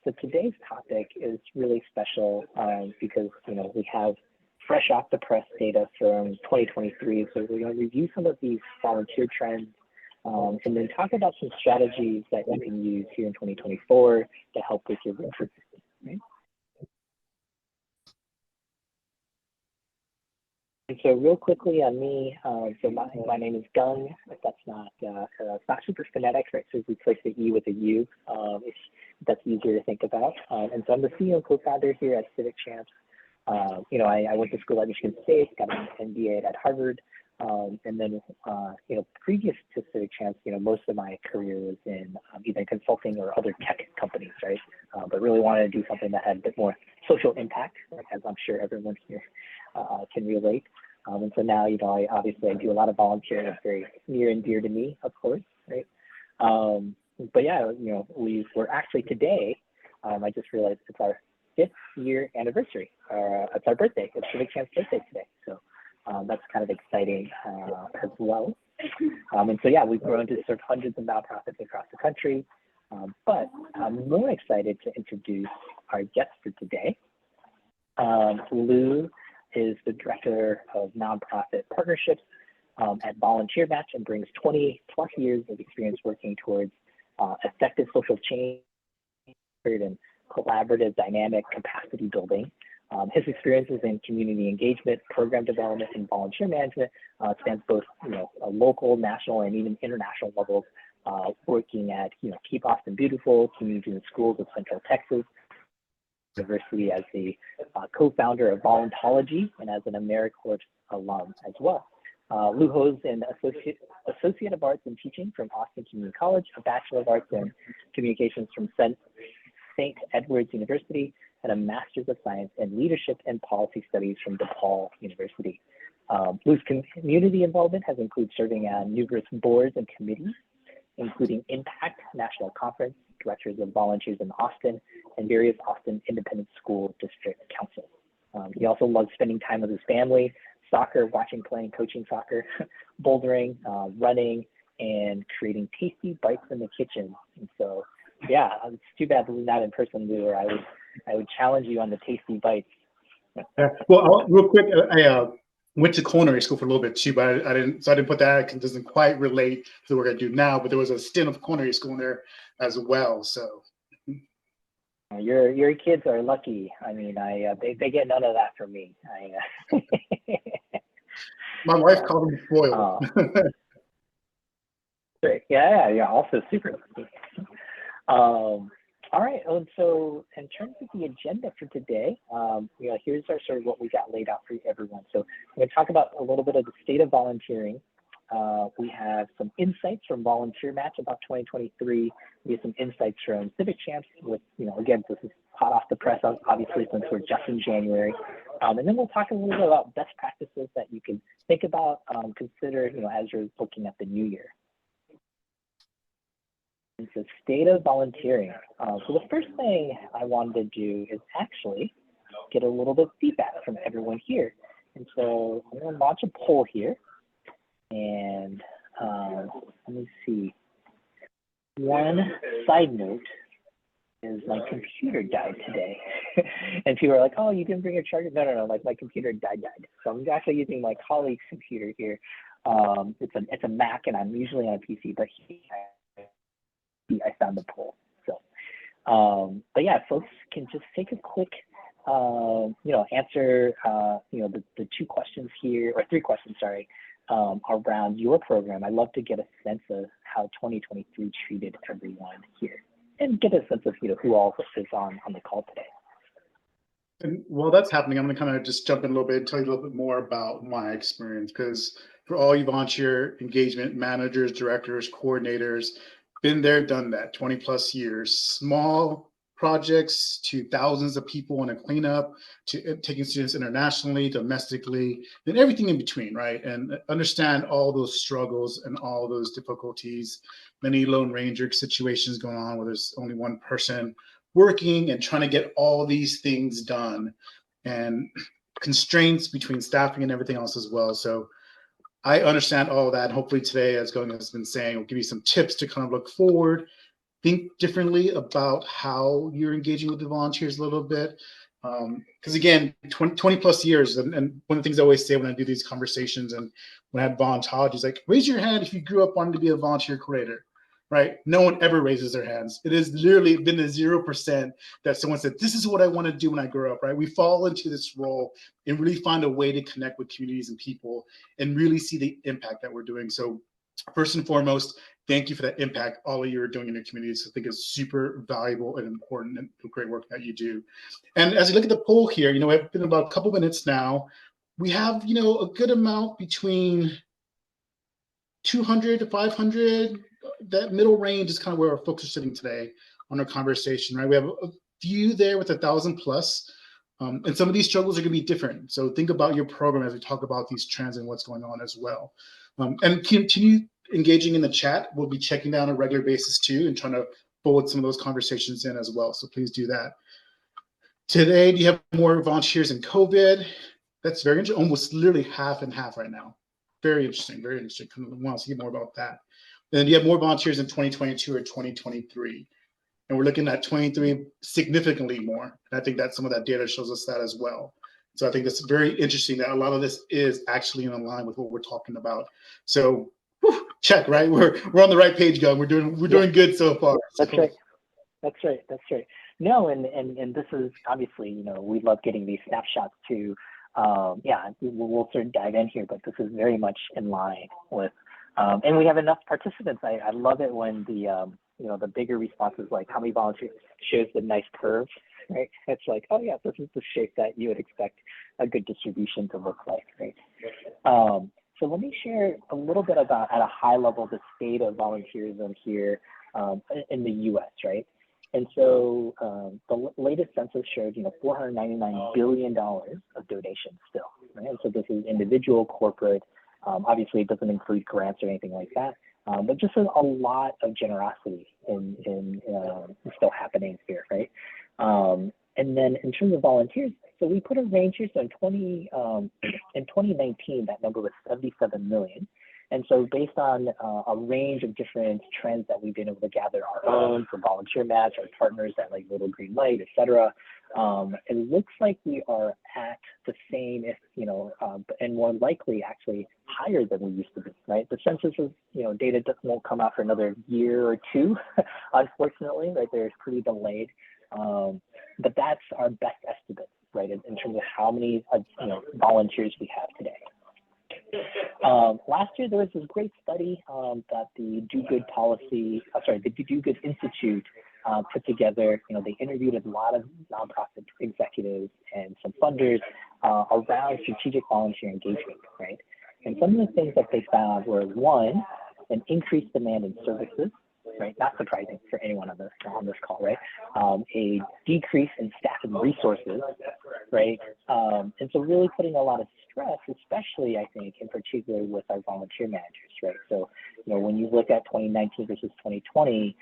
So today's topic is really special because we have fresh off the press data from 2023. So we're going to review some of these volunteer trends and then talk about some strategies that you can use here in 2024 to help with your recruitment. Right? And so real quickly on me, so my name is Gung. If that's not super phonetic, right? So we replace the E with a U, if that's easier to think about. And so I'm the CEO and co-founder here at Civic Champs. I went to school at Michigan State, got an MBA at Harvard, and then previous to Civic Champs, most of my career was in either consulting or other tech companies, right? But really wanted to do something that had a bit more social impact, as I'm sure everyone here can relate. And so now, I do a lot of volunteering. It's very near and dear to me, of course, right? But yeah, we're actually today, I just realized it's our 5th-year anniversary. It's our birthday. It's Civic Champs' birthday today. So that's kind of exciting as well. And so, yeah, we've grown to serve hundreds of nonprofits across the country. But I'm more excited to introduce our guest for today. Lou is the Director of Nonprofit Partnerships at Volunteer Match and brings 20 plus years of experience working towards effective social change and collaborative dynamic capacity building. His experiences in community engagement, program development, and volunteer management spans both local, national, and even international levels, working at Keep Austin Beautiful, Community and Schools of Central Texas University as the co-founder of Voluntology and as an AmeriCorps alum as well. Lou holds an Associate of Arts in Teaching from Austin Community College, a Bachelor of Arts in Communications from St. Edward's University, and a Master's of Science in Leadership and Policy Studies from DePaul University. Lou's community involvement has included serving on numerous boards and committees, including Impact National Conference, Directors of Volunteers in Austin, and various Austin Independent School District Councils. He also loves spending time with his family, soccer, playing, coaching soccer, bouldering, running, and creating tasty bites in the kitchen. And so, yeah, it's too bad that we're not in person, Lou, or I would challenge you on the tasty bites. Well, real quick, I went to culinary school for a little bit too, but I didn't put that because it doesn't quite relate to what we're gonna do now. But there was a stint of culinary school in there as well. So your kids are lucky. I mean, they get none of that from me. My wife called them spoiled. Great. Yeah. Also super lucky. All right, and so in terms of the agenda for today, here's our sort of what we got laid out for everyone. So I'm going to talk about a little bit of the state of volunteering. We have some insights from Volunteer Match about 2023. We have some insights from Civic Champs with, again, this is hot off the press, obviously, since we're just in January. And then we'll talk a little bit about best practices that you can think about, consider, as you're looking at the new year. It's the state of volunteering. So the first thing I wanted to do is actually get a little bit of feedback from everyone here. And so I'm going to launch a poll here. And let me see. One side note is my computer died today. And people are like, oh, you didn't bring your charger? No, like my computer died. So I'm actually using my colleague's computer here. It's a Mac, and I'm usually on a PC, but I found the poll. So, but yeah, folks can just take a quick, answer, the 2 questions here, or 3 questions, sorry, around your program. I'd love to get a sense of how 2023 treated everyone here, and get a sense of, who all is on the call today. And while that's happening, I'm going to kind of just jump in a little bit and tell you a little bit more about my experience, because for all you volunteer engagement managers, directors, coordinators, been there, done that, 20 plus years, small projects to thousands of people in a cleanup, to taking students internationally, domestically, and everything in between, right? And understand all those struggles and all those difficulties, many Lone Ranger situations going on where there's only one person working and trying to get all these things done, and constraints between staffing and everything else as well. So I understand all of that. And hopefully today, as Going has been saying, will give you some tips to kind of look forward think differently about how you're engaging with the volunteers a little bit. Because again, 20 plus years, and one of the things I always say when I do these conversations and when I had voluntology is like, raise your hand if you grew up wanting to be a volunteer coordinator, right? No one ever raises their hands. It has literally been a 0% that someone said, this is what I want to do when I grow up, right? We fall into this role and really find a way to connect with communities and people and really see the impact that we're doing. So first and foremost, thank you for that impact all of you are doing in your communities. I think it's super valuable and important and great work that you do. And as you look at the poll here, it's been about a couple minutes now. We have, a good amount between 200 to 500. That middle range is kind of where our folks are sitting today on our conversation, right? We have a few there with 1,000 plus. And some of these struggles are going to be different. So think about your program as we talk about these trends and what's going on as well. And continue engaging in the chat. We'll be checking down on a regular basis too and trying to forward some of those conversations in as well. So please do that. Today, do you have more volunteers in COVID? That's very interesting. Almost literally half and half right now. Very interesting, very interesting. I want to see more about that. And do you have more volunteers in 2022 or 2023? And we're looking at 23 significantly more. And I think that some of that data shows us that as well. So I think that's very interesting that a lot of this is actually in line with what we're talking about. So check, right? We're on the right page, Gun. We're doing good so far. That's right. That's right. No, and this is obviously, we love getting these snapshots too. We'll sort of dive in here, but this is very much in line with, and we have enough participants. I love it when the bigger responses, like how many volunteers, shows the nice curve, right? It's like, oh yeah, this is the shape that you would expect a good distribution to look like, right? So let me share a little bit about, at a high level, the state of volunteerism here in the U.S., right? And so the latest census showed, $499 billion of donations still, right? And so this is individual, corporate. Obviously, it doesn't include grants or anything like that, but just a lot of generosity in still happening here, right? And then in terms of volunteers, so we put a range here. So in 2019, that number was 77 million. And so based on a range of different trends that we've been able to gather our own for Volunteer Match, our partners at like Little Green Light, et cetera, it looks like we are at the same, and more likely actually higher than we used to be, right? The census is, data won't come out for another year or two, unfortunately, right? They're pretty delayed. But that's our best estimate, right, in terms of how many, volunteers we have today. Last year, there was this great study that the Do Good Institute put together. They interviewed a lot of nonprofit executives and some funders around strategic volunteer engagement, right? And some of the things that they found were, one, an increased demand in services, right? Not surprising for anyone on this call, right? A decrease in staff and resources, right? And so really putting a lot of stress, especially I think in particular with our volunteer managers, right? So, when you look at 2019 versus 2020,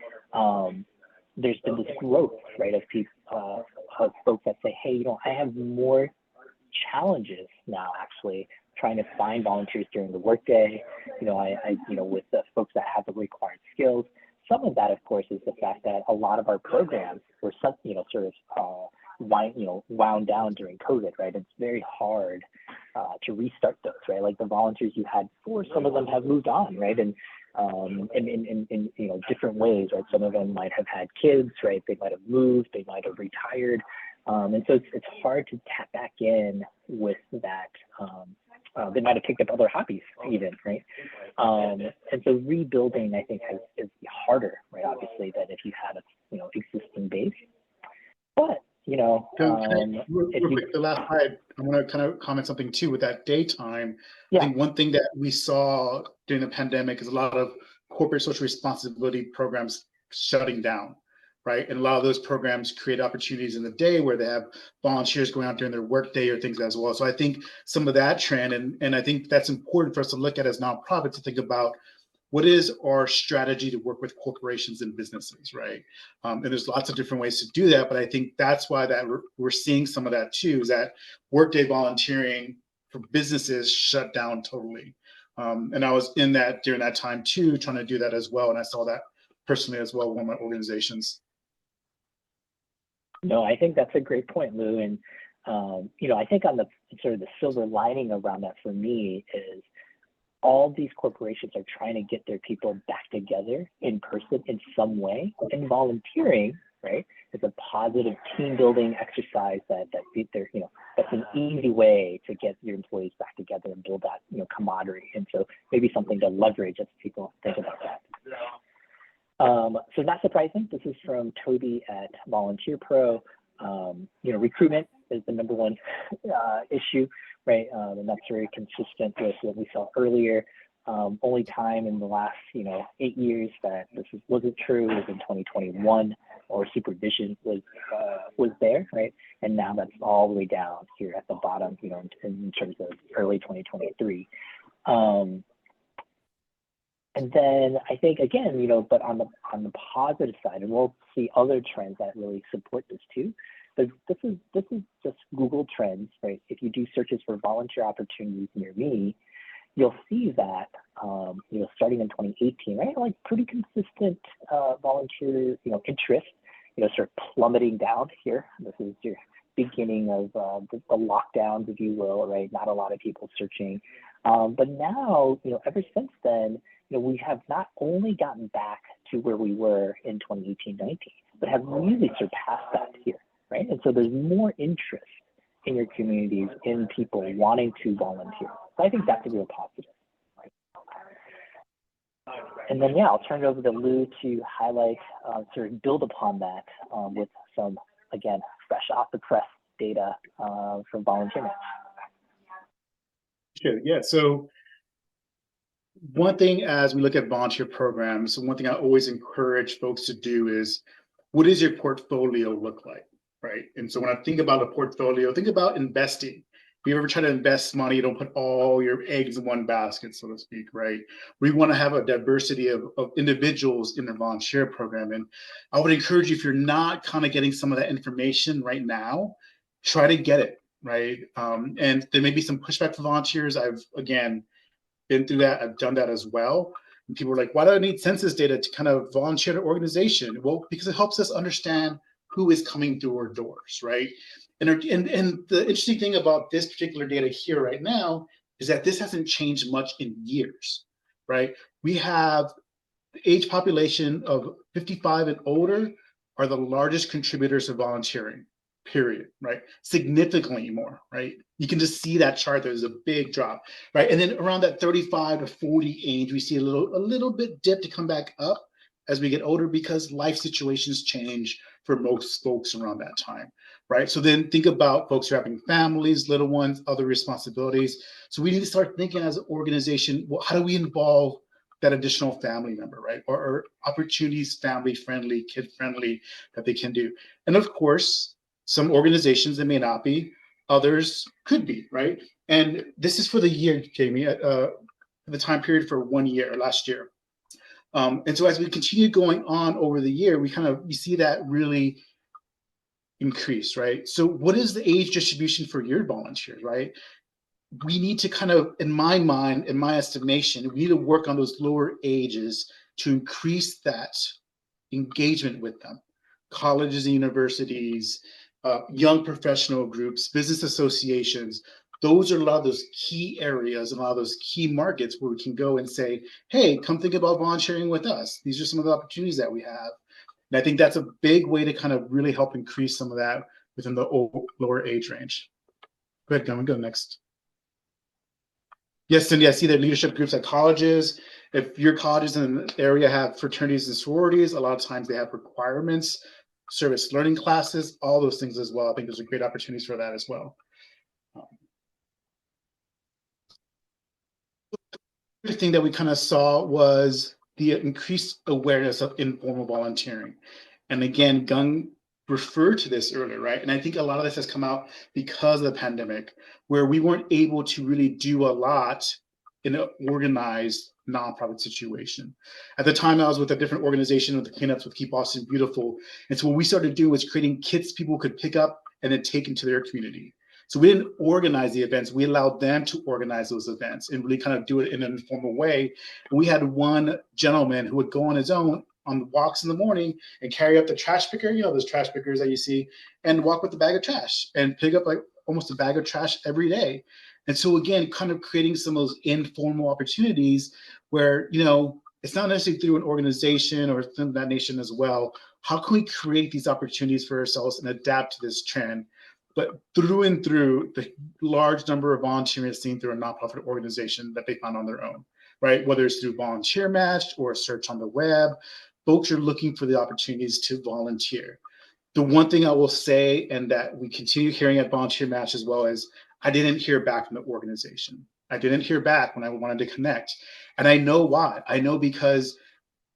there's been this growth, right, of people, of folks that say, hey, I have more challenges now actually trying to find volunteers during the workday, with the folks that have the required skills. Some of that, of course, is the fact that a lot of our programs were, wound down during COVID, right? It's very hard to restart those, right? Like the volunteers you had before, some of them have moved on, right? And in different ways, right? Some of them might have had kids, right? They might have moved, they might have retired, and so it's hard to tap back in with that. They might have picked up other hobbies even, right? And so rebuilding, I think, is harder, right? Obviously, than if you had a existing base. But real quick, the last slide, I want to kind of comment something too with that daytime. Yeah. I think one thing that we saw during the pandemic is a lot of corporate social responsibility programs shutting down, right? And a lot of those programs create opportunities in the day where they have volunteers going out during their workday or things as well. So I think some of that trend, and I think that's important for us to look at as nonprofits to think about what is our strategy to work with corporations and businesses, right? And there's lots of different ways to do that, but I think that's why that we're seeing some of that too, is that workday volunteering for businesses shut down totally. And I was in that during that time too, trying to do that as well. And I saw that personally as well, one of my organizations. No, I think that's a great point, Lou. And, I think on the sort of the silver lining around that for me is all these corporations are trying to get their people back together in person in some way, and volunteering, right, is a positive team building exercise that's an easy way to get your employees back together and build that, camaraderie. And so maybe something to leverage as people think about that. So not surprising, this is from Toby at Volunteer Pro. Recruitment is the number one issue, right? And that's very consistent with what we saw earlier. Only time in the last, 8 years that this wasn't true was in 2021, or supervision was there, right? And now that's all the way down here at the bottom, in terms of early 2023. And then I think again, but on the positive side, and we'll see other trends that really support this too. But this is just Google Trends, right? If you do searches for volunteer opportunities near me, you'll see that starting in 2018, right? Like pretty consistent volunteer interest, sort of plummeting down here. This is your beginning of the lockdowns, if you will, right? Not a lot of people searching, but now ever since then. We have not only gotten back to where we were in 2018-19, but have really surpassed that here, right? And so there's more interest in your communities, in people wanting to volunteer. So I think that's a real positive, right? And then, I'll turn it over to Lou to highlight, sort of build upon that with some, again, fresh off the press data from Volunteer Match. Sure, yeah, so one thing as we look at volunteer programs, one thing I always encourage folks to do is, what does your portfolio look like, right? And so when I think about a portfolio, think about investing. If you ever try to invest money, you don't put all your eggs in one basket, so to speak, right? We want to have a diversity of individuals in the volunteer program. And I would encourage you, if you're not kind of getting some of that information right now, try to get it, right? And there may be some pushback for volunteers. I've, again, been through that. I've done that as well. And people are like, why do I need census data to kind of volunteer to organization? Well, because it helps us understand who is coming through our doors, right? And the interesting thing about this particular data here right now is that this hasn't changed much in years, right? We have the age population of 55 and older are the largest contributors to volunteering, period, right? Significantly more, right? You can just see that chart. There's a big drop, right? And then around that 35 to 40 age, we see a little bit dip to come back up as we get older, because life situations change for most folks around that time, right? So then think about folks who are having families, little ones, other responsibilities. So we need to start thinking as an organization, well, how do we involve that additional family member, right? Or opportunities, family friendly, kid friendly, that they can do. And of course, some organizations that may not be, others could be, right? And this is for the year, Jamie, the time period for 1 year, last year. And so as we continue going on over the year, we see that really increase, right? So what is the age distribution for your volunteers, right? We need to kind of, in my mind, in my estimation, we need to work on those lower ages to increase that engagement with them. Colleges and universities, young professional groups, business associations, those are a lot of those key areas and a lot of those key markets where we can go and say, hey, come think about volunteering with us. These are some of the opportunities that we have. And I think that's a big way to kind of really help increase some of that within the lower age range. Go ahead, go next. Yes, Cindy, I see that leadership groups at colleges. If your colleges in the area have fraternities and sororities, a lot of times they have requirements, service learning classes, all those things as well. I think there's a great opportunities for that as well. The thing that we kind of saw was the increased awareness of informal volunteering. And again, Gung referred to this earlier, right? And I think a lot of this has come out because of the pandemic, where we weren't able to really do a lot in an organized nonprofit situation. At the time, I was with a different organization with the cleanups with Keep Boston Beautiful. And so what we started doing was creating kits people could pick up and then take into their community. So we didn't organize the events. We allowed them to organize those events and really kind of do it in an informal way. And we had one gentleman who would go on his own on the walks in the morning and carry up the trash picker, those trash pickers that you see, and walk with a bag of trash and pick up like almost a bag of trash every day. And so again, kind of creating some of those informal opportunities where, it's not necessarily through an organization or through that nation as well. How can we create these opportunities for ourselves and adapt to this trend? But through and through the large number of volunteering seen through a nonprofit organization that they found on their own, right? Whether it's through Volunteer Match or a search on the web, folks are looking for the opportunities to volunteer. The one thing I will say, and that we continue hearing at Volunteer Match as well, is I didn't hear back from the organization. I didn't hear back when I wanted to connect. And I know why. I know because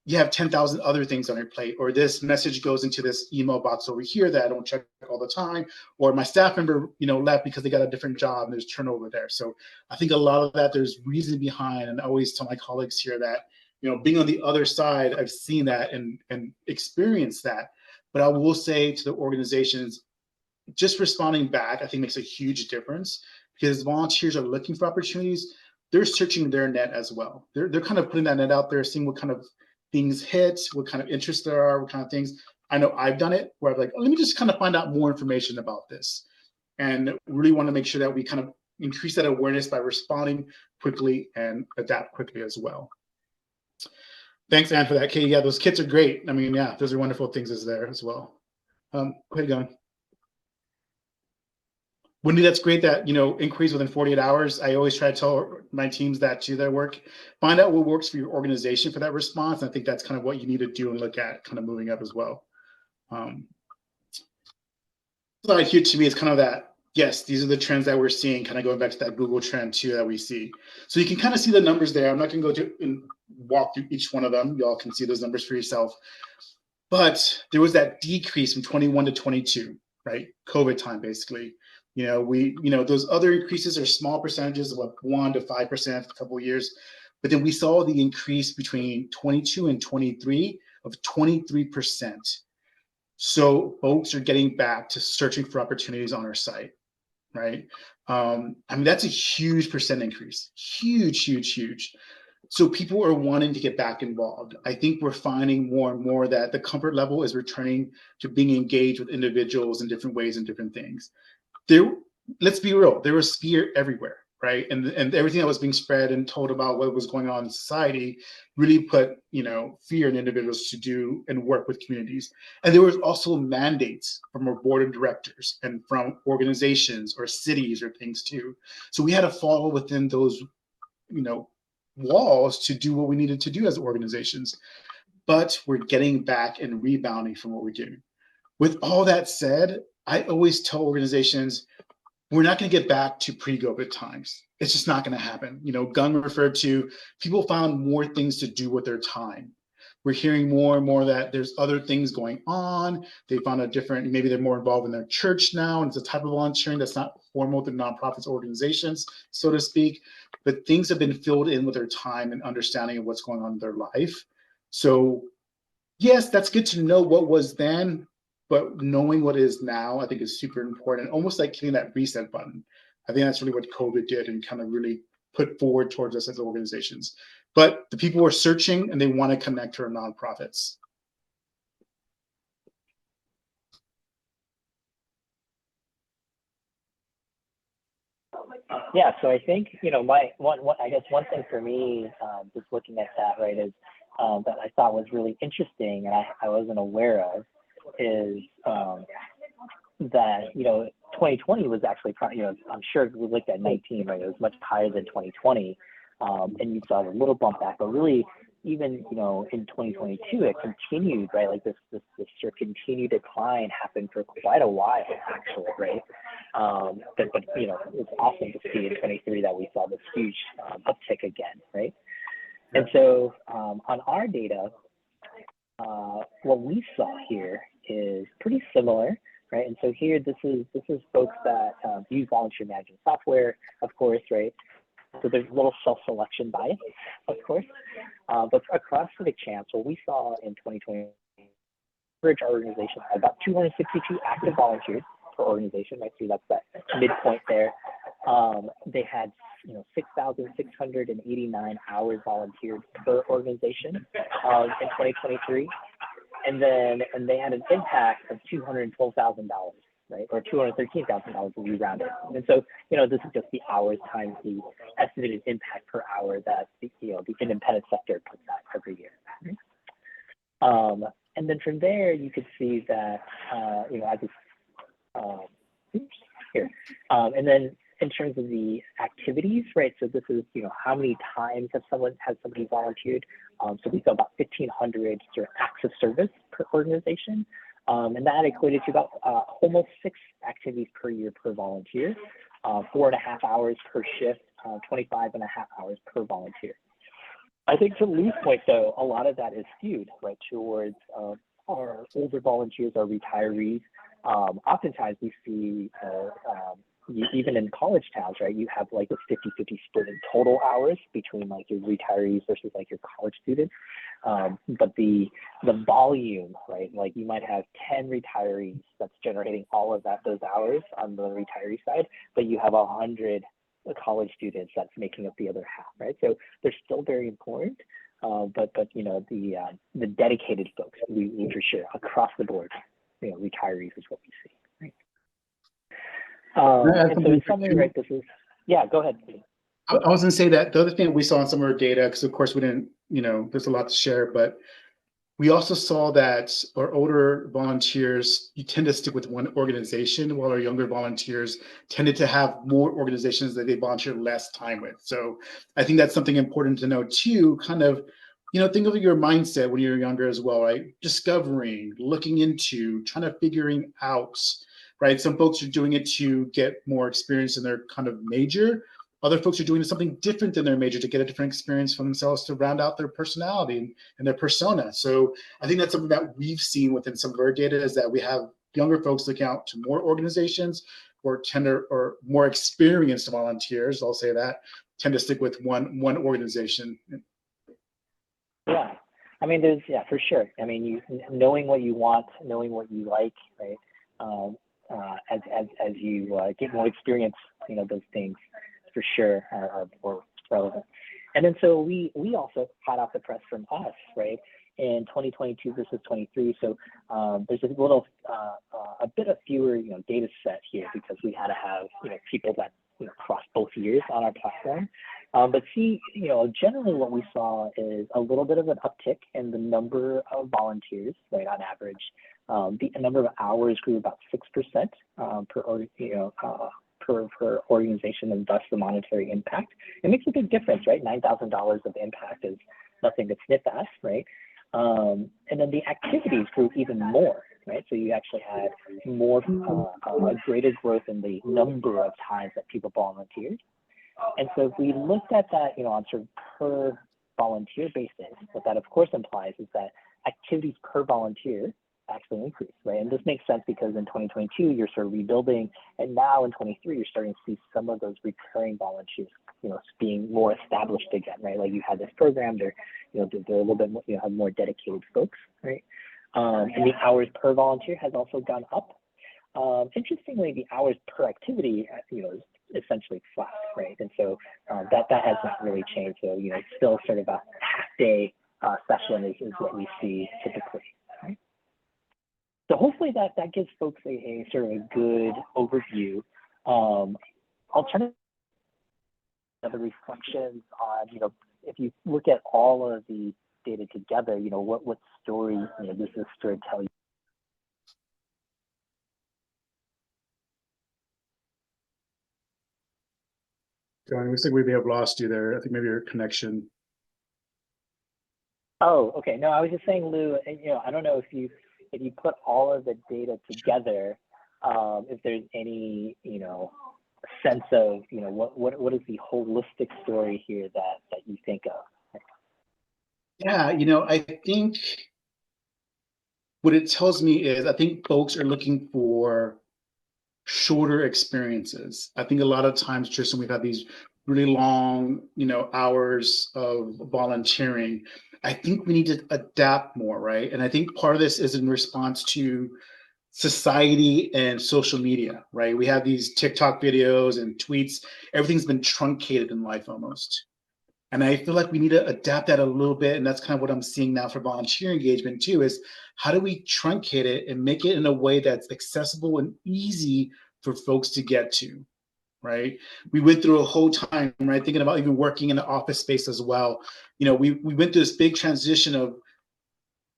you have 10,000 other things on your plate, or this message goes into this email box over here that I don't check all the time, or my staff member, left because they got a different job and there's turnover there. So I think a lot of that, there's reason behind, and I always tell my colleagues here that, being on the other side, I've seen that and experienced that. But I will say to the organizations, just responding back, I think makes a huge difference, because volunteers are looking for opportunities. They're searching their net as well. They're kind of putting that net out there, seeing what kind of things hit, what kind of interests there are, what kind of things. I know I've done it where I'm like, let me just kind of find out more information about this, and really want to make sure that we kind of increase that awareness by responding quickly and adapt quickly as well. Thanks, Anne, for that, Katie. Yeah, those kits are great. I mean, yeah, those are wonderful things as there as well. Go ahead, going. Wendy, that's great that, inquiries within 48 hours. I always try to tell my teams that too, their work. Find out what works for your organization for that response. I think that's kind of what you need to do and look at kind of moving up as well. So here to me, it's kind of that, yes, these are the trends that we're seeing, kind of going back to that Google trend too that we see. So you can kind of see the numbers there. I'm not going to go to and walk through each one of them. Y'all can see those numbers for yourself. But there was that decrease from 21 to 22, right? COVID time, basically. Those other increases are small percentages of like 1 to 5% for a couple of years. But then we saw the increase between 22 and 23 of 23%. So folks are getting back to searching for opportunities on our site, right? That's a huge percent increase, huge, huge, huge. So people are wanting to get back involved. I think we're finding more and more that the comfort level is returning to being engaged with individuals in different ways and different things. Let's be real, there was fear everywhere, right? And everything that was being spread and told about what was going on in society really put, fear in individuals to do and work with communities. And there was also mandates from our board of directors and from organizations or cities or things too. So we had to fall within those, walls to do what we needed to do as organizations. But we're getting back and rebounding from what we're doing. With all that said, I always tell organizations, we're not going to get back to pre-COVID times. It's just not going to happen. Gunn referred to, people found more things to do with their time. We're hearing more and more that there's other things going on. They found maybe they're more involved in their church now, and it's a type of volunteering that's not formal through nonprofits organizations, so to speak. But things have been filled in with their time and understanding of what's going on in their life. So yes, that's good to know what was then, but knowing what is now, I think is super important. Almost like hitting that reset button. I think that's really what COVID did and kind of really put forward towards us as organizations. But the people are searching and they want to connect to our nonprofits. Yeah, so I think, I guess one thing for me, just looking at that, right, is that I thought was really interesting and I wasn't aware of is that, 2020 was actually, I'm sure if we looked at 19, right, it was much higher than 2020. And you saw a little bump back, but really even, in 2022, it continued, right? Like this continued decline happened for quite a while, actually, right? But it's awesome to see in 23 that we saw this huge uptick again, right? And so on our data, what we saw here is pretty similar, right? And so here, this is folks that use volunteer management software, of course, right? So there's a little self-selection bias, of course, but across Civic Chance, what we saw in 2020, our organization had about 262 active volunteers per organization, right? So that's that midpoint there. They had 6,689 hours volunteered per organization in 2023. And they had an impact of $212,000, right, or $213,000 if you round it. And so, this is just the hours times the estimated impact per hour that the independent sector puts out every year. And then from there, you could see that, I just here, and then in terms of the activities, right? So this is, how many times has somebody volunteered? So we saw about 1,500 sort of acts of service per organization, and that equated to about almost 6 activities per year per volunteer, 4.5 hours per shift, 25.5 hours per volunteer. I think to Lou's point, though, a lot of that is skewed right towards our older volunteers, our retirees. Oftentimes we see, even in college towns, right, you have like a 50-50 split in total hours between like your retirees versus like your college students. But the volume, right, like you might have 10 retirees that's generating all of those hours on the retiree side, but you have 100 college students that's making up the other half, right? So they're still very important, but the dedicated folks, we for sure across the board, retirees is what we see, right? And so in summary, right, this is, yeah, go ahead. I was going to say that the other thing we saw in some of our data, because of course we didn't, there's a lot to share, but we also saw that our older volunteers, you tend to stick with one organization, while our younger volunteers tended to have more organizations that they volunteer less time with. So I think that's something important to know too, kind of, think of your mindset when you're younger as well, right? Discovering, looking into, trying to figuring out, right? Some folks are doing it to get more experience in their kind of major. Other folks are doing something different than their major to get a different experience for themselves to round out their personality and their persona. So I think that's something that we've seen within some of our data, is that we have younger folks looking out to more organizations, or more experienced volunteers, I'll say that, tend to stick with one organization. Yeah, I mean, for sure. I mean, knowing what you want, knowing what you like, right? As you get more experience, those things for sure are more relevant. And then so we also hot off the press from us, right, in 2022 versus 23. So there's a bit of fewer data set here, because we had to have people that cross both years on our platform. But generally what we saw is a little bit of an uptick in the number of volunteers, right, on average. The number of hours grew about 6% per organization, and thus the monetary impact. It makes a big difference, right? $9,000 of impact is nothing to sniff at, right? And then the activities grew even more, right? So you actually had more, a greater growth in the number of times that people volunteered. And so if we looked at that, on sort of per volunteer basis, what that of course implies is that activities per volunteer actually increased, right? And this makes sense because in 2022, you're sort of rebuilding, and now in 23, you're starting to see some of those recurring volunteers, being more established again, right? Like you had this program, they're a little bit more, have more dedicated folks, right? And the hours per volunteer has also gone up. Interestingly, the hours per activity, is essentially flat, right? And so that has not really changed. So, it's still sort of a half-day session is what we see typically. So hopefully that gives folks a sort of a good overview. Alternative other reflections on, if you look at all of the data together, what story does this story tell you? John, looks like we may have lost you there. I think maybe your connection. Oh, okay. No, I was just saying, Lou, I don't know if you put all of the data together, if there's any, sense of, what is the holistic story here that you think of? Yeah, I think what it tells me is, I think folks are looking for shorter experiences. I think a lot of times, Tristan, we've had these really long, hours of volunteering. I think we need to adapt more, right? And I think part of this is in response to society and social media, right? We have these TikTok videos and tweets. Everything's been truncated in life almost. And I feel like we need to adapt that a little bit. And that's kind of what I'm seeing now for volunteer engagement too, is how do we truncate it and make it in a way that's accessible and easy for folks to get to, right? We went through a whole time, right? Thinking about even working in the office space as well. You know, we went through this big transition of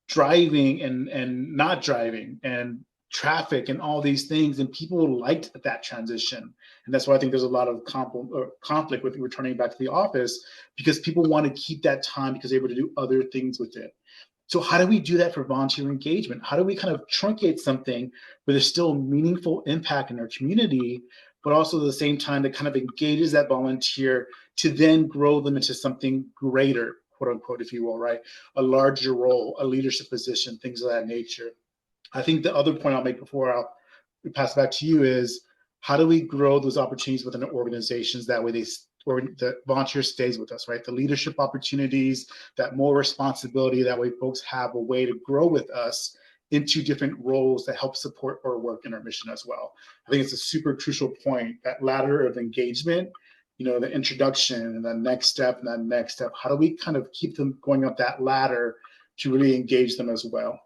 driving and not driving and traffic and all these things, and people liked that transition. And that's why I think there's a lot of conflict with returning back to the office, because people want to keep that time because they're able to do other things with it. So how do we do that for volunteer engagement? How do we kind of truncate something where there's still meaningful impact in our community, but also at the same time that kind of engages that volunteer to then grow them into something greater, quote unquote, if you will, right? A larger role, a leadership position, things of that nature. I think the other point I'll make before I'll pass it back to you is, how do we grow those opportunities within the organizations, that way or the volunteer stays with us, right? The leadership opportunities, that more responsibility, that way folks have a way to grow with us into different roles that help support our work and our mission as well. I think it's a super crucial point, that ladder of engagement, you know, the introduction and the next step and that next step. How do we kind of keep them going up that ladder to really engage them as well?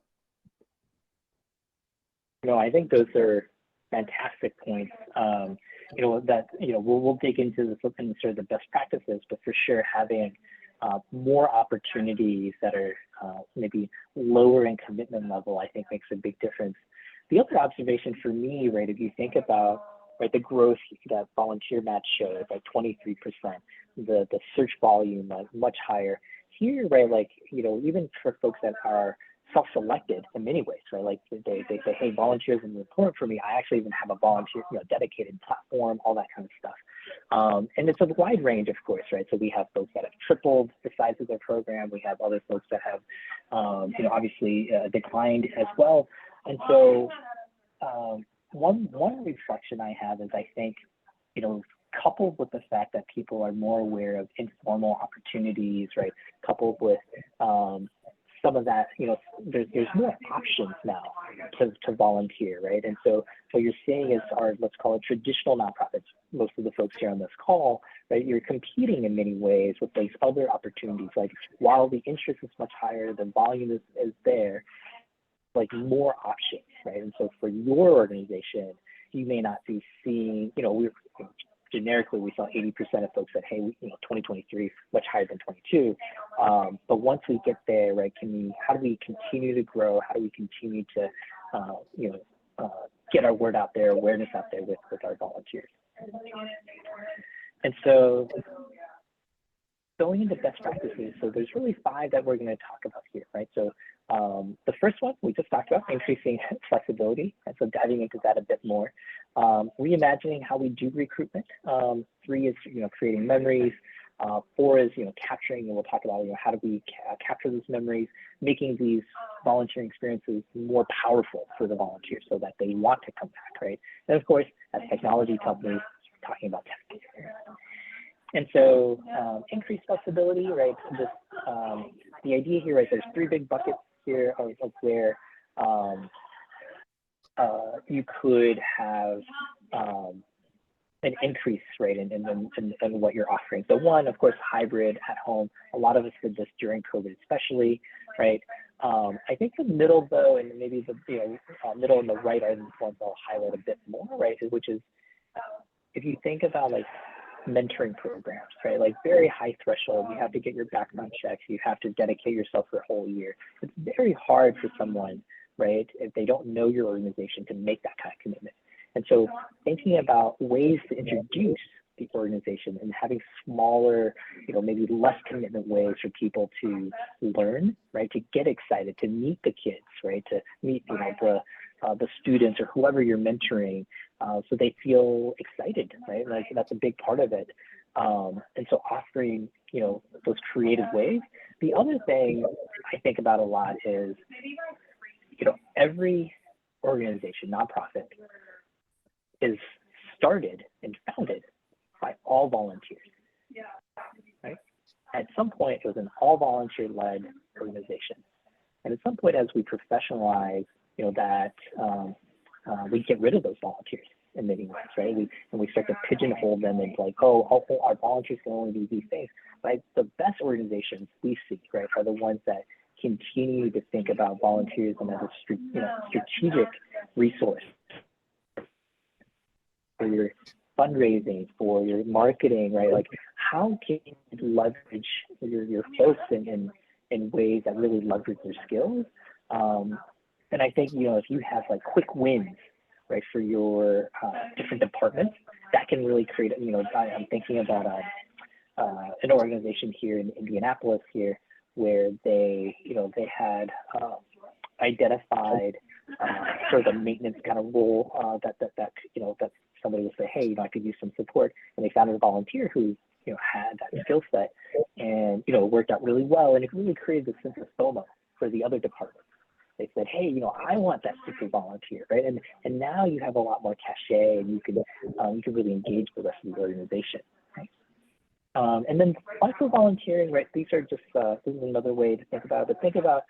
No, I think those are fantastic points. That we'll dig into the sort of the best practices, but for sure having more opportunities that are maybe lower in commitment level, I think makes a big difference. The other observation for me, right, if you think about the growth that Volunteer Match showed, like 23%, the search volume much higher. Here, right, even for folks that are self-selected in many ways, right? Like they say, hey, volunteers is important for me. I actually even have a volunteer, dedicated platform, all that kind of stuff. And it's a wide range, of course, right? So we have folks that have tripled the size of their program. We have other folks that have, obviously declined as well. And so one reflection I have is, I think, coupled with the fact that people are more aware of informal opportunities, right? Coupled with some of that, there's more options now to volunteer, right? And so what you're seeing is our, let's call it traditional nonprofits, most of the folks here on this call, right? You're competing in many ways with these other opportunities. Like, while the interest is much higher, the volume is there, like more options, right? And so for your organization, you may not be seeing, generically, we saw 80% of folks said, hey, 2023 much higher than 22. But once we get there, right, how do we continue to grow? How do we continue to, get our word out there, awareness out there with our volunteers? And so going into best practices, so there's really 5 that we're going to talk about here, right? So the first one we just talked about, increasing flexibility, and so diving into that a bit more. Reimagining how we do recruitment. 3 is creating memories. 4 is capturing, and we'll talk about how do we capture those memories, making these volunteering experiences more powerful for the volunteers so that they want to come back, right? And of course, as technology companies, talking about tech. And so increased flexibility, right? The idea here, right, there's 3 big buckets here of where you could have an increase, right, in what you're offering. So one, of course, hybrid at home. A lot of us did this during COVID, especially, right? I think the middle, though, and maybe the middle and the right are the ones I'll highlight a bit more, right? Which is, if you think about mentoring programs, right? Like very high threshold. You have to get your background checks. You have to dedicate yourself for a whole year. It's very hard for someone, right, if they don't know your organization, to make that kind of commitment. And so thinking about ways to introduce the organization and having smaller, maybe less commitment ways for people to learn, right, to get excited, to meet the kids, right, to meet the students or whoever you're mentoring, so they feel excited, right? Like that's a big part of it. And so offering, those creative ways. The other thing I think about a lot is, every organization, nonprofit, is started and founded by all volunteers, right? At some point, it was an all volunteer-led organization. And at some point, as we professionalize, that we get rid of those volunteers in many ways, right? And we start to pigeonhole them into like, oh, our volunteers can only do these things. But the best organizations we see, right, are the ones that continue to think about volunteerism as a strategic resource for your fundraising, for your marketing, right? Like, how can you leverage your folks in ways that really leverage their skills? And I think, if you have like quick wins, right, for your different departments, that can really create, I'm thinking about an organization here in Indianapolis here where they had identified sort of the maintenance kind of role that somebody would say, hey, I could use some support, and they found a volunteer who had that skill set, and it worked out really well, and it really created a sense of FOMO for the other departments. They said, hey, I want that super volunteer, right? And now you have a lot more cachet, and you can really engage the rest of the organization, right? And then micro volunteering, right? These are just this is another way to think about it. But think about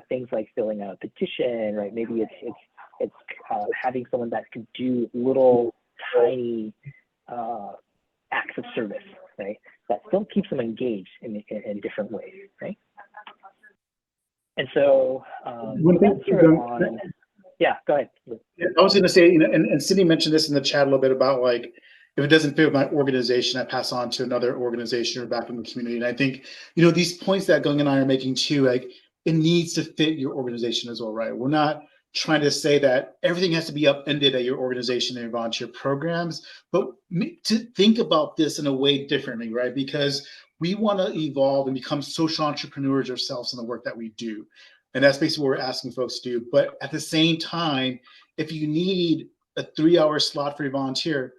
things like filling out a petition, right? Maybe it's having someone that can do little tiny acts of service, right? That still keeps them engaged in different ways, right? And so that's sort of on. Yeah, go ahead. I was going to say, and Cindy mentioned this in the chat a little bit about like, if it doesn't fit with my organization, I pass on to another organization or back in the community. And I think, these points that Gung and I are making too, like it needs to fit your organization as well, right? We're not trying to say that everything has to be upended at your organization and your volunteer programs, but to think about this in a way differently, right? Because we want to evolve and become social entrepreneurs ourselves in the work that we do. And that's basically what we're asking folks to do. But at the same time, if you need a 3-hour slot for your volunteer,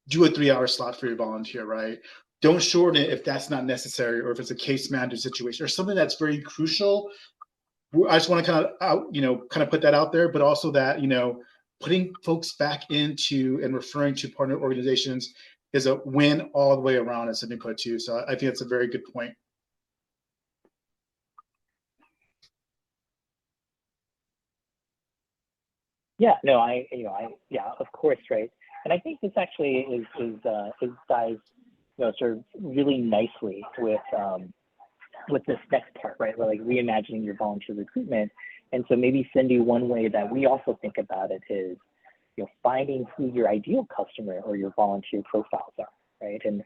do a 3-hour slot for your volunteer, right? Don't shorten it if that's not necessary, or if it's a case manager situation or something that's very crucial. I just want to kind of put that out there, but also that, putting folks back into and referring to partner organizations is a win all the way around, as Cindy put too. So I think that's a very good point. Yeah, no, yeah, of course, right. And I think this actually dives, sort of really nicely with this next part, right? We're like reimagining your volunteer recruitment. And so maybe, Cindy, one way that we also think about it is, finding who your ideal customer or your volunteer profiles are, right? And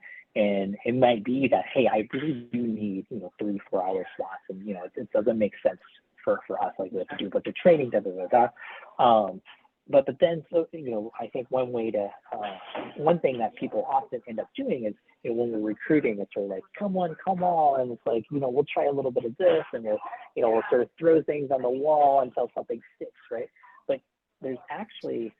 it might be that, hey, I really do need, 3-4 hour slots, and it doesn't make sense for us, like we have to do a bunch of training, But then, so I think one thing that people often end up doing is, when we're recruiting, it's sort of like, come on, and it's like, we'll try a little bit of this, and we'll sort of throw things on the wall until something sticks, right? But there's actually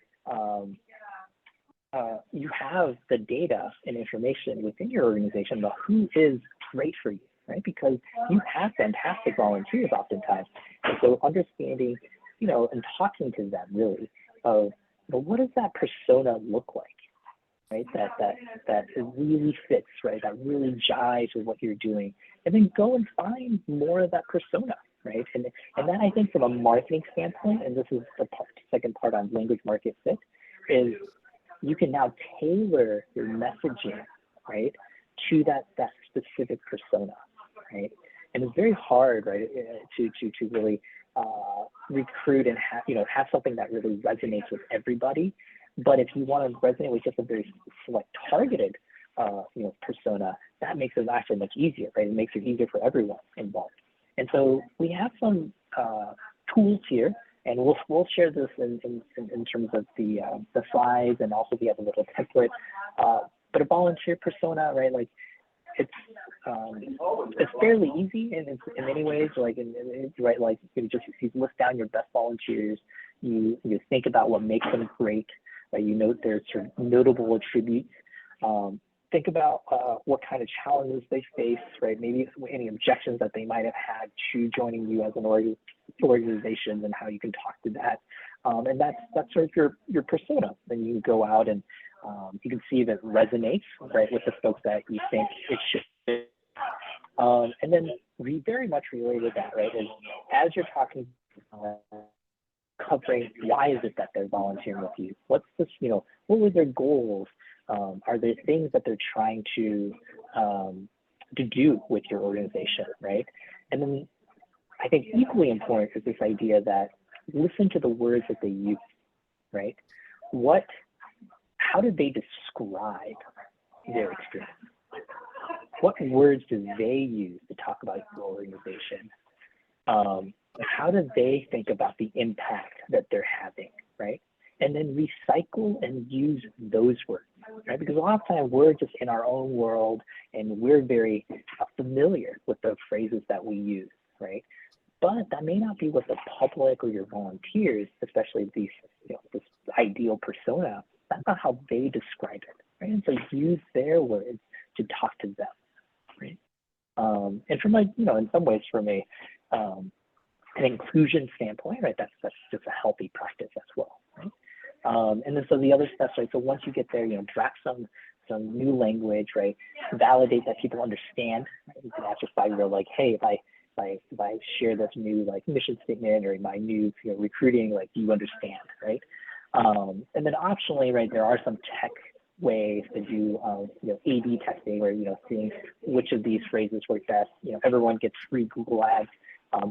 you have the data and information within your organization about who is great for you, right? Because you have fantastic volunteers oftentimes, and so understanding, and talking to them really of, what does that persona look like, right? That it really fits, right? That really jives with what you're doing, and then go and find more of that persona, right? And then I think from a marketing standpoint, and this is the second part on language market fit, is you can now tailor your messaging, right, to that specific persona, right? And it's very hard, right, to really recruit and have something that really resonates with everybody. But if you want to resonate with just a very select targeted persona, that makes it actually much easier, right? It makes it easier for everyone involved. And so we have some tools here, and we'll share this in terms of the slides, and also we have a little template. But a volunteer persona, right? Like it's fairly easy in many ways. Like right, like you list down your best volunteers. You think about what makes them great. Right? You note their sort of notable attributes. Think about what kind of challenges they face, right? Maybe any objections that they might have had to joining you as an organization, and how you can talk to that. And that's sort of your persona. Then you can go out and you can see if it resonates, right, with the folks that you think it should. And then we very much related that, right, is as you're talking, covering why is it that they're volunteering with you? What's this, what were their goals? Are there things that they're trying to do with your organization, right? And then I think equally important is this idea that listen to the words that they use, right? How did they describe their experience? What words do they use to talk about your organization? How do they think about the impact that they're having, right? And then recycle and use those words, right? Because a lot of times we're just in our own world and we're very familiar with the phrases that we use, right? But that may not be what the public or your volunteers, especially these, this ideal persona, that's not how they describe it, right? And so use their words to talk to them, right? And from in some ways from an inclusion standpoint, right? That's just a healthy practice as well, right? And then so the other steps, right? So once you get there, draft some new language, right? Validate that people understand. Right? You can ask your 5-year-old, like, hey, if I share this new like mission statement or my new recruiting, like, do you understand, right? And then optionally, right, there are some tech ways to do A/B testing, where seeing which of these phrases work best. Everyone gets free Google Ads.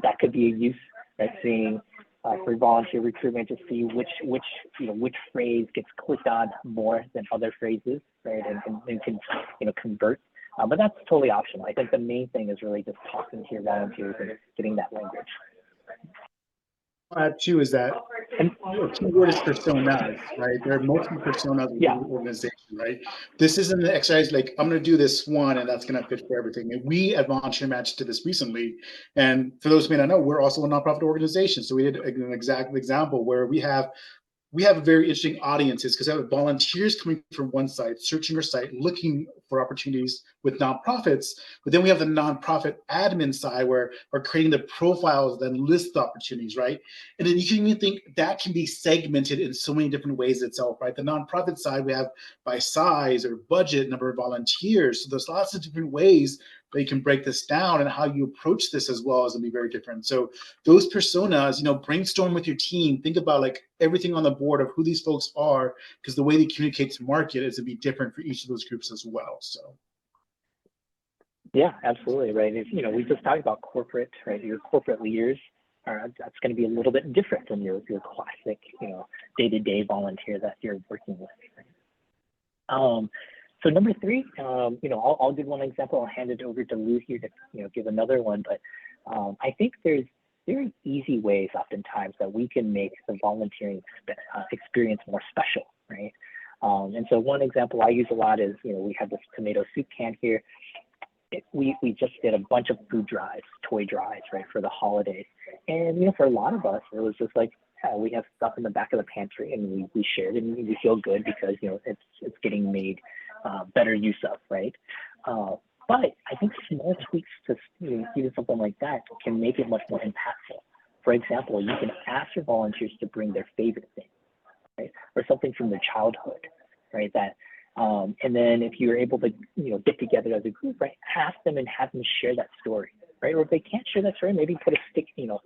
That could be a use, right? Seeing for volunteer recruitment to see which phrase gets clicked on more than other phrases, right? And can convert. But that's totally optional. I think the main thing is really just talking to your volunteers and getting that language. Too is that keyword is personas, right? There are multiple personas within the organization, right? This isn't an exercise like I'm going to do this one and that's going to fit for everything. And we at Volunteer Match did this recently, and for those who may not know, we're also a nonprofit organization. So we did an exact example where we have very interesting audiences because I have volunteers coming from one side, searching our site, looking for opportunities with nonprofits. But then we have the nonprofit admin side where we're creating the profiles that list the opportunities, right? And then you can even think that can be segmented in so many different ways itself, right? The nonprofit side, we have by size or budget, number of volunteers. So there's lots of different ways that you can break this down, and how you approach this as well is going to be very different. So those personas, brainstorm with your team, think about like everything on the board of who these folks are, because the way they communicate to market is to be different for each of those groups as well. So yeah, absolutely, right. We just talked about corporate, right? Your corporate leaders that's going to be a little bit different than your classic day-to-day volunteer that you're working with, right? So number 3, I'll give one example. I'll hand it over to Lou here to give another one. But I think there's very easy ways oftentimes that we can make the volunteering experience more special, right? And so one example I use a lot is, we have this tomato soup can here. We just did a bunch of food drives, toy drives, right, for the holidays. And, for a lot of us, it was just like, yeah, we have stuff in the back of the pantry and we shared it and we feel good because, it's getting made better use of, right? But I think small tweaks to even something like that can make it much more impactful. For example, you can ask your volunteers to bring their favorite thing, right? Or something from their childhood, right? And then if you're able to, get together as a group, right, ask them and have them share that story, right? Or if they can't share that story, maybe put a sticky note,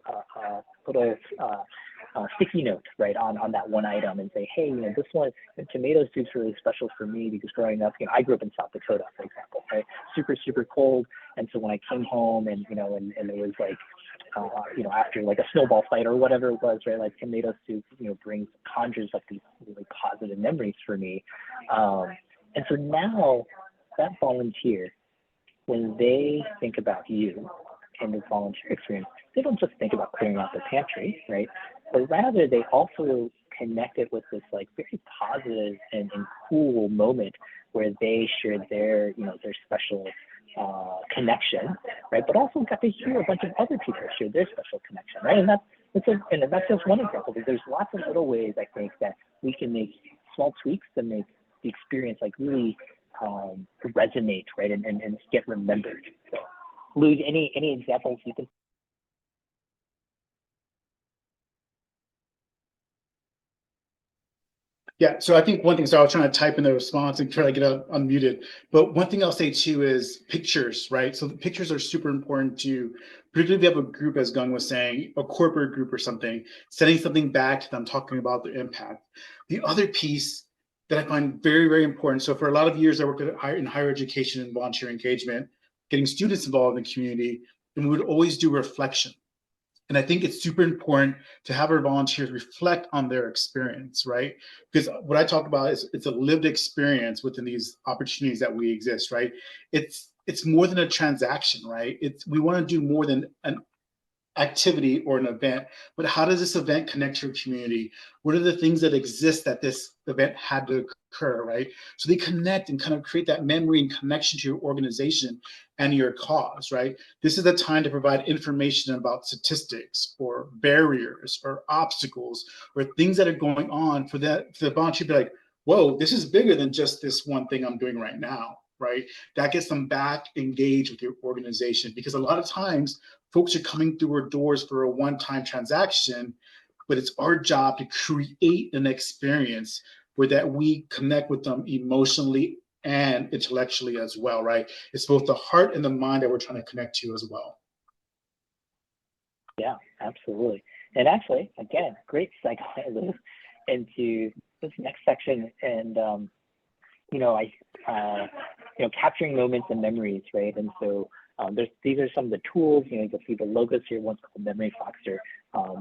right, on that one item and say, hey, this one, the tomato soup's really special for me because growing up, I grew up in South Dakota, for example, right? Super, super cold. And so when I came home and, and it was like, after like a snowball fight or whatever it was, right, like tomato soup, conjures up these really positive memories for me. And so now that volunteer, when they think about you and this volunteer experience, they don't just think about clearing out the pantry, right? But rather they also connect it with this like very positive and cool moment where they shared their, their special connection, right? But also got to hear a bunch of other people share their special connection, right? And that's just one example. But there's lots of little ways I think that we can make small tweaks to make the experience like really resonate, right? And get remembered. So, Lou, any examples you can? Yeah, so I think one thing, so I was trying to type in the response and try to get unmuted. But one thing I'll say too is pictures, right? So the pictures are super important to, particularly if you have a group, as Gung was saying, a corporate group or something, sending something back to them, talking about the impact. The other piece that I find very, very important. So for a lot of years, I worked in higher education and volunteer engagement, getting students involved in the community, and we would always do reflection. And I think it's super important to have our volunteers reflect on their experience, right? Because what I talk about is it's a lived experience within these opportunities that we exist, right? It's more than a transaction, right? We want to do more than an activity or an event, but how does this event connect to your community? What are the things that exist that this event had to occur, right? So they connect and kind of create that memory and connection to your organization and your cause, right? This is the time to provide information about statistics or barriers or obstacles or things that are going on for the volunteer to be like, whoa, this is bigger than just this one thing I'm doing right now, right? That gets them back engaged with your organization, because a lot of times folks are coming through our doors for a one-time transaction, but it's our job to create an experience where that we connect with them emotionally and intellectually as well, right? It's both the heart and the mind that we're trying to connect to as well. Yeah, absolutely. And actually, again, great segue into this next section. And you know, capturing moments and memories, right? And so these are some of the tools. You can see the logos here. One's called Memory Foxer.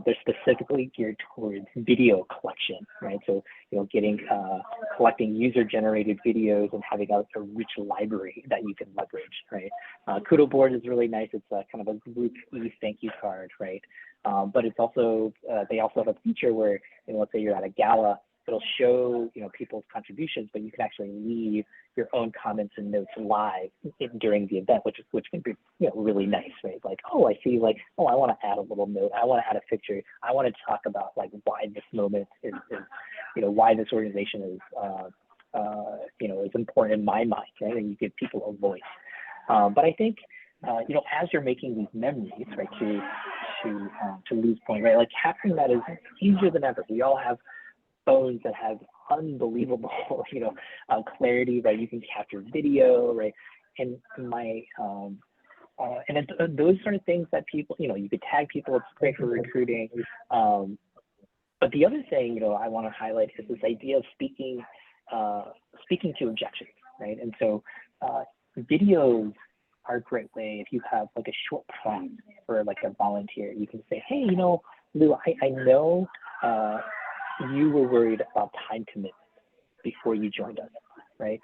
They're specifically geared towards video collection, right? So collecting user-generated videos and having a rich library that you can leverage, right? Kudo board is really nice. It's kind of a group thank you card, right? But it's also they also have a feature where, let's say you're at a gala, it'll show people's contributions, but you can actually leave your own comments and notes live during the event, which can be really nice, right? Like, oh, I see, like, oh, I want to add a little note, I want to add a picture, I want to talk about like why this moment is why this organization is important in my mind, right? And you give people a voice. But I think as you're making these memories, right, to Lou's point, right, like capturing that is easier than ever. We all have phones that have unbelievable, clarity, right? You can capture video, right? And those sort of things that people, you could tag people. It's great for recruiting. But the other thing, I want to highlight is this idea of speaking to objections, right? And so videos are a great way. If you have like a short prompt for like a volunteer, you can say, hey, Lou, I know you were worried about time commitment before you joined us, right?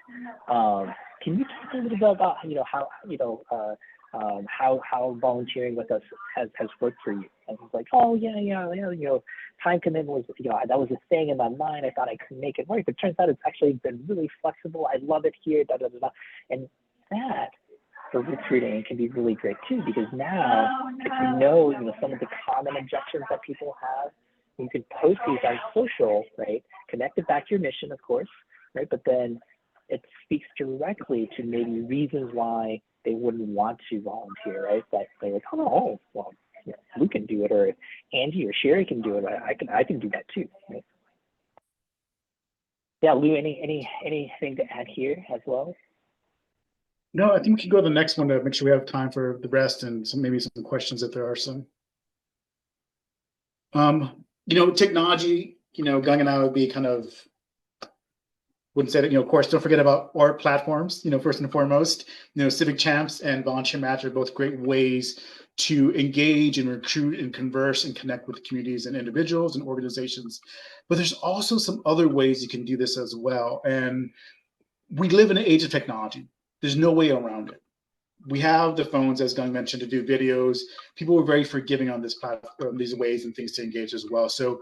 Can you talk a little bit about how volunteering with us has worked for you? And he's like, oh yeah, time commitment was that was a thing in my mind. I thought I could make it work, but it turns out it's actually been really flexible. I love it here, da da da da. And that for recruiting can be really great too, because now if some of the common objections that people have, you could post these on social, right? Connect it back to your mission, of course, right? But then it speaks directly to maybe reasons why they wouldn't want to volunteer, right? That they're like, oh, well, Lou can do it, or Angie or Sherry can do it. I can do that too, right? Yeah, Lou, anything to add here as well? No, I think we can go to the next one to make sure we have time for the rest and maybe some questions if there are some. Technology, Gung and I would be kind of, wouldn't say that, of course, don't forget about our platforms, first and foremost, Civic Champs and Volunteer Match are both great ways to engage and recruit and converse and connect with communities and individuals and organizations. But there's also some other ways you can do this as well. And we live in an age of technology. There's no way around it. We have the phones, as Gung mentioned, to do videos. People were very forgiving on this platform, these ways and things to engage as well. So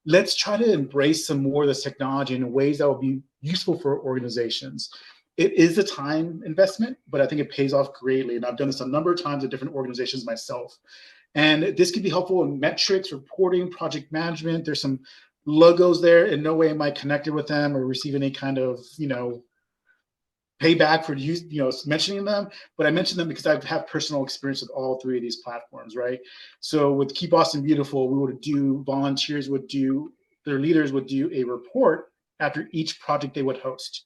let's try to embrace some more of this technology in ways that will be useful for organizations. It is a time investment, but I think it pays off greatly. And I've done this a number of times at different organizations myself. And this can be helpful in metrics, reporting, project management. There's some logos there. In no way am I connected with them or receive any kind of, payback for mentioning them, but I mention them because I have personal experience with all three of these platforms, right? So with Keep Boston Beautiful, their leaders would do a report after each project they would host.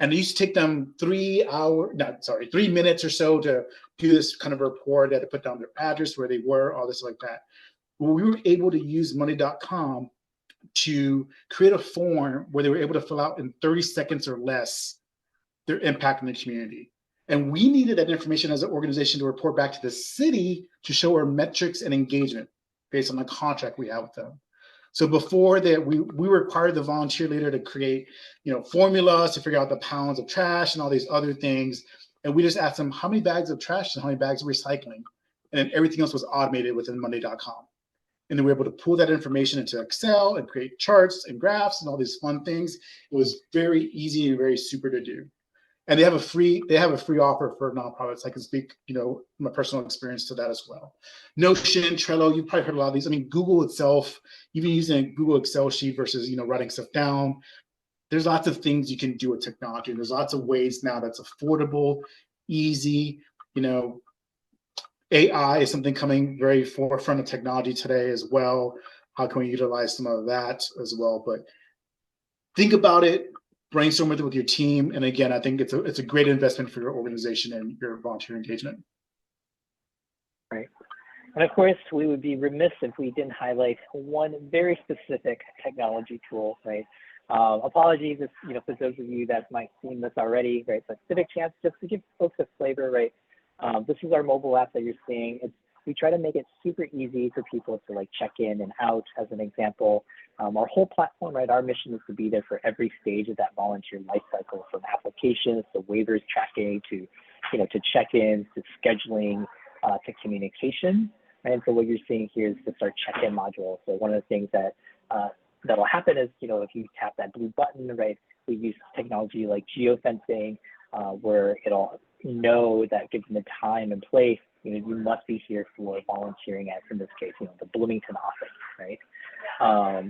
And it used to take them 3 minutes or so to do this kind of report. They had to put down their address, where they were, all this like that. Well, we were able to use monday.com to create a form where they were able to fill out in 30 seconds or less their impact in the community. And we needed that information as an organization to report back to the city to show our metrics and engagement based on the contract we have with them. So before that, we required the volunteer leader to create, formulas to figure out the pounds of trash and all these other things. And we just asked them how many bags of trash and how many bags of recycling. And then everything else was automated within monday.com. And then we were able to pull that information into Excel and create charts and graphs and all these fun things. It was very easy and very super to do. And they have a free offer for nonprofits. I can speak, my personal experience to that as well. Notion, Trello, you've probably heard a lot of these. I mean, Google itself, even using a Google Excel sheet versus, writing stuff down. There's lots of things you can do with technology. There's lots of ways now that's affordable, easy. AI is something coming very forefront of technology today as well. How can we utilize some of that as well? But think about it. Brainstorm with your team, and again, I think it's a great investment for your organization and your volunteer engagement. Right, and of course, we would be remiss if we didn't highlight one very specific technology tool. Right, apologies if for those of you that might have seen this already. Right, but Civic Champs, just to give folks a flavor. Right, this is our mobile app that you're seeing. We try to make it super easy for people to check in and out. As an example, our whole platform, right? Our mission is to be there for every stage of that volunteer life cycle, from applications to waivers tracking to, to check-ins to scheduling to communication. Right? And so what you're seeing here is just our check-in module. So one of the things that that'll happen is, if you tap that blue button, right? We use technology like geofencing, where it'll know that given the time and place, you must be here for volunteering at, in this case, the Bloomington office, right?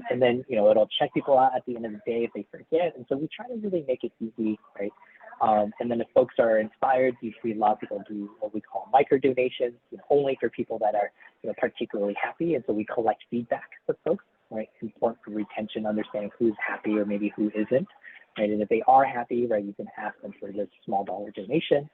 And then, it'll check people out at the end of the day if they forget. And so we try to really make it easy, right? And then if folks are inspired, we allow people to do what we call micro donations, only for people that are, particularly happy. And so we collect feedback for folks, right? It's important for retention, understanding who's happy or maybe who isn't, right? And if they are happy, right, you can ask them for this small dollar donation.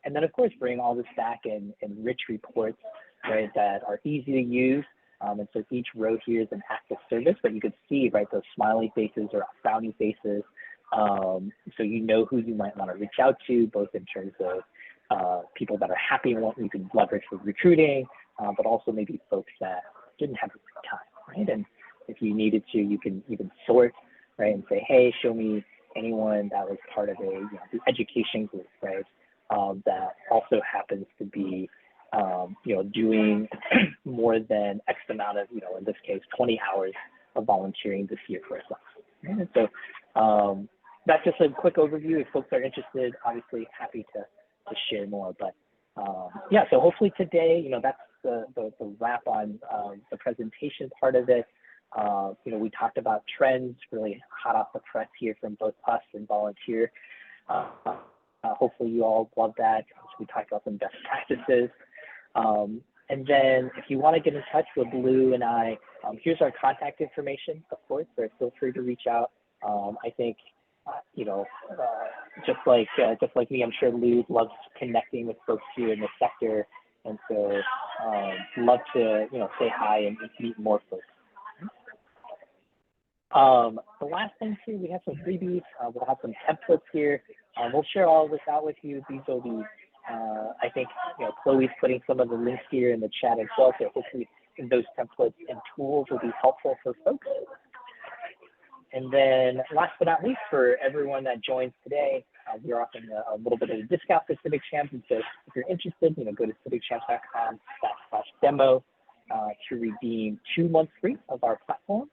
And then, of course, bring all this back in rich reports, right, that are easy to use. And so each row here is an active service, but you could see, right, those smiley faces or frowny faces. So who you might want to reach out to, both in terms of people that are happy and what you can leverage for recruiting, but also maybe folks that didn't have a good time, right? And if you needed to, you can even sort, right, and say, hey, show me anyone that was part of the education group, right? That also happens to be, doing more than X amount of, in this case, 20 hours of volunteering this year for us. Right? And so that's just a quick overview. If folks are interested, obviously happy to share more. But yeah, so hopefully today, that's the wrap on the presentation part of it. We talked about trends, really hot off the press here from both us and volunteer. Hopefully you all love that. We talked about some best practices. And then if you want to get in touch with Lou and I, here's our contact information, of course, so feel free to reach out. I think, just like me, I'm sure Lou loves connecting with folks here in the sector. And so love to, say hi and meet more folks. The last thing here, we have some freebies. We'll have some templates here. We'll share all of this out with you. These will be, I think, Chloe's putting some of the links here in the chat as well. So hopefully those templates and tools will be helpful for folks. And then last but not least, for everyone that joins today, we're offering a little bit of a discount for Civic Champs. And so if you're interested, go to civicchamps.com/demo to redeem 2 months free of our platform.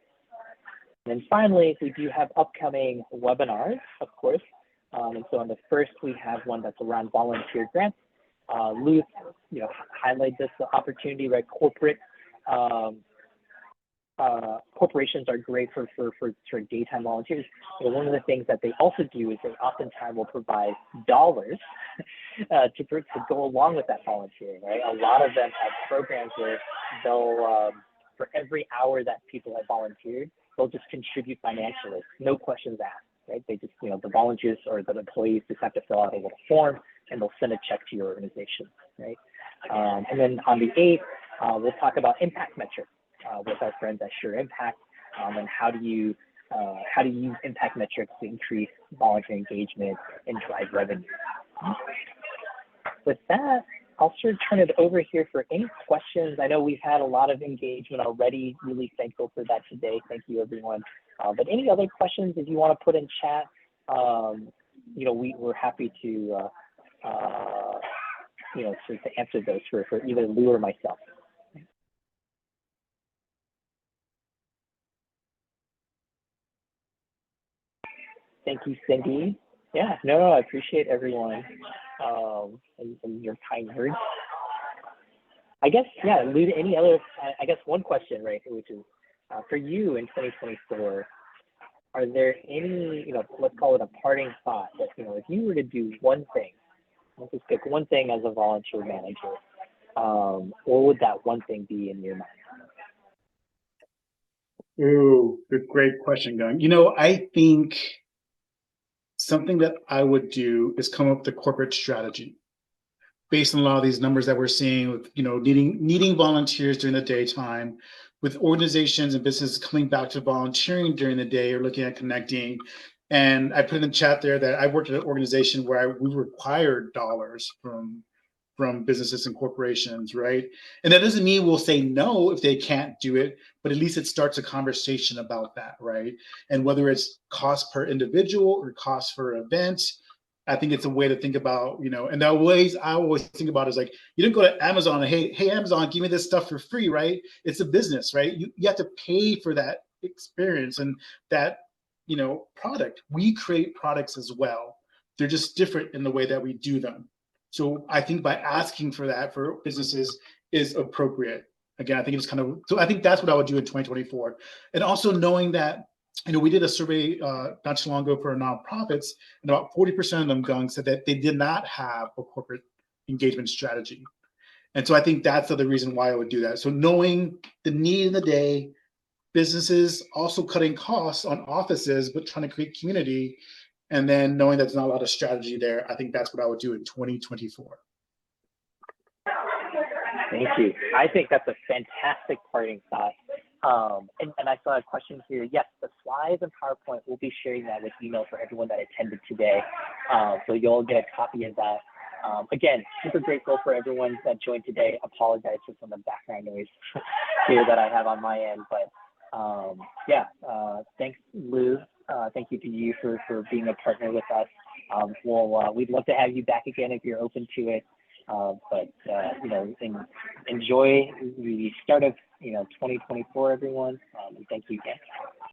And then finally, we do have upcoming webinars, of course. And so on the first, we have one that's around volunteer grants. Lou, highlight this opportunity, right? Corporations are great for daytime volunteers. One of the things that they also do is they oftentimes will provide dollars to go along with that volunteering, right? A lot of them have programs where they'll, for every hour that people have volunteered, they'll just contribute financially, no questions asked, right? They just, the volunteers or the employees just have to fill out a little form and they'll send a check to your organization, right? And then on the 8th, we'll talk about impact metrics with our friends at Sure Impact, and how do you use impact metrics to increase volunteer engagement and drive revenue. With that, I'll sort of turn it over here for any questions. I know we've had a lot of engagement already. Really thankful for that today. Thank you, everyone. But any other questions if you want to put in chat, we're happy to answer those for either Lou or myself. Thank you, Cindy. Yeah, no, I appreciate everyone and your kind words. I guess, yeah, Lou, any other, I guess one question, right, which is for you in 2024, are there any, let's call it a parting thought that, if you were to do one thing, let's just pick one thing as a volunteer manager, what would that one thing be in your mind? Ooh, good, great question, Gung. I think something that I would do is come up with a corporate strategy based on a lot of these numbers that we're seeing with, needing volunteers during the daytime, with organizations and businesses coming back to volunteering during the day or looking at connecting. And I put in the chat there that I worked at an organization where we required dollars from businesses and corporations, right? And that doesn't mean we'll say no if they can't do it, but at least it starts a conversation about that, right? And whether it's cost per individual or cost for event, I think it's a way to think about, and the ways I always think about is like, you didn't go to Amazon and hey, Amazon, give me this stuff for free, right? It's a business, right? You have to pay for that experience and that, product. We create products as well. They're just different in the way that we do them. So I think by asking for that for businesses is appropriate. Again, I think it's so I think that's what I would do in 2024. And also knowing that, we did a survey not too long ago for nonprofits, and about 40% of them, Gung, said that they did not have a corporate engagement strategy. And so I think that's the reason why I would do that. So knowing the need in the day, businesses also cutting costs on offices, but trying to create community, and then knowing that there's not a lot of strategy there, I think that's what I would do in 2024. Thank you. I think that's a fantastic parting thought. And I saw a question here. Yes, the slides and PowerPoint, we'll be sharing that with email for everyone that attended today. So you'll get a copy of that. Again, super grateful for everyone that joined today. Apologize for some of the background noise here that I have on my end. But thanks, Lou. Thank you to you for being a partner with us. We'd love to have you back again if you're open to it. Enjoy the start of 2024, everyone. And thank you again.